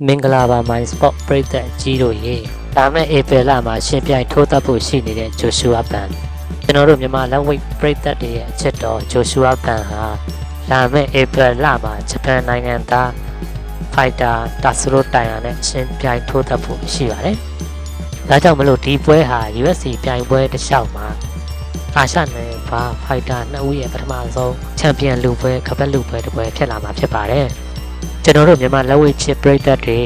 မင်္ဂလာပါ My Sport ပရိသတ်ကြီးတို့ရေဒါမဲ့ဧပြီလမှာရှင်ပြိုင်ထိုးသက်ဖို့ရှိနေတဲ့ဂျိုရှူအာဘန်ကျွန်တော်တို့မြန်မာလက်ဝှေ့ပရိသတ်တွေရဲ့အချက်တော်ဂျိုရှူအာဘန်ဟာဒါမဲ့ဧပြီလမှာဂျပန်နိုင်ငံသားဖိုက်တာတာဆူရိုတိုင်ယာနဲ့ရှင်ပြိုင်ထိုးသက်ဖို့ရှိပါတယ်ဒါကြောင့်မလို့ဒီပွဲဟာ UFC ပြိုင်ပွဲတစ်လျှောက်မှာအာရှနယ်ဘာဖိုက်တာ2ဦးရဲ့ပထမဆုံးချန်ပီယံလူပွဲကပတ်လူပွဲတစ်ပွဲဖြစ်လာမှာဖြစ်ပါတယ်ကျွန်တော်တို့မြန်မာလက်ဝှေ့ချစ်ပရိသတ်တွေ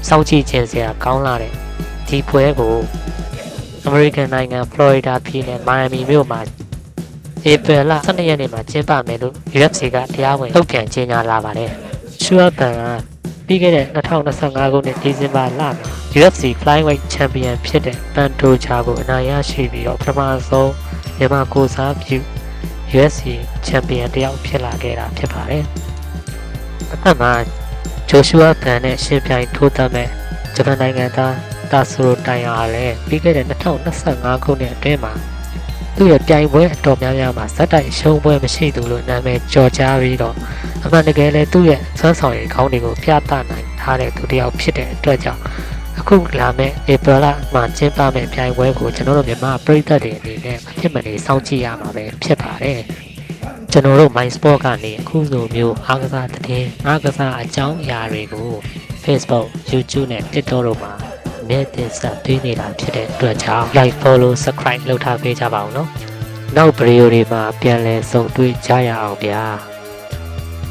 စောင့်ကြည့်ခြင်းစရာကောင်းလာတဲ့ဒီပွဲကိုအမေရိကန်နိုင်ငံဖလော်ရီဒါပြည်နယ်မိုင်ယာမီမြို့မှာဧပြီလ12ရက်နေ့မှာကျင်းပမယ်လို့ UFC ကတရားဝင်ထုတ်ပြန်ကြေညာလာပါတယ်။ရှူအာဘန်ကပြီးခဲ့တဲ့2025ခုနှစ်ဒီဇင်ဘာလမှာ UFC Flyweight Champion ဖြစ်တဲ့ပန်တိုဂျာကိုအနိုင်ရရှိပြီးတော့ပထမဆုံးမြန်မာကိုစားပြု UFC Champion တယောက်ဖြစ်လာခဲ့တာဖြစ်ပါတယ်။အခါမှာဂျိုရှူအာဘန်နဲ့ရှင်ပြိုင်ထိုးသက်မဲ့ဂျပန်နိုင်ငံသားတာဆူရိုတိုင်ယာလည်းပြီးခဲ့တဲ့2025ခုနှစ်အတွင်းမှာသူ့ရဲ့ပြိုင်ပွဲအတော်များများမှာဇက်တိုက်ရှုံးပွဲမရှိသူလို့နာမည်ကျော်ကြားပြီးတော့အမှန်တကယ်လည်းသူ့ရဲ့စွမ်းဆောင်ရည်ခေါင်းတွေကိုပြသနိုင်ထားတဲ့သူတစ်ယောက်ဖြစ်တဲ့အတွက်ကြောင့်အခုလာမယ့်ဧပြီလမှာကျင်းပမယ့်ပြိုင်ပွဲကိုကျွန်တော်တို့မြန်မာပရိသတ်တွေအနေနဲ့မဖြစ်မနေစောင့်ကြည့်ရမှာပဲဖြစ်ပါတယ်ကျွန်တော်တို့ My Sport ကနေအခုလိုမျိုးအားကစားသတင်းအားကစားအကြောင်းအရာတွေကို Facebook, YouTube နဲ့ TikTok တို့မှာနေ့တင်ဆက်ပေးနေတာဖြစ်တဲ့အတွက်ကြောင့် Like, Follow, Subscribe လုပ်ထားပေးကြပါဦးနော်။နောက်ဗီဒီယိုတွေမှာပြန်လည်ဆုံတွေ့ကြရအောင်ဗျာ။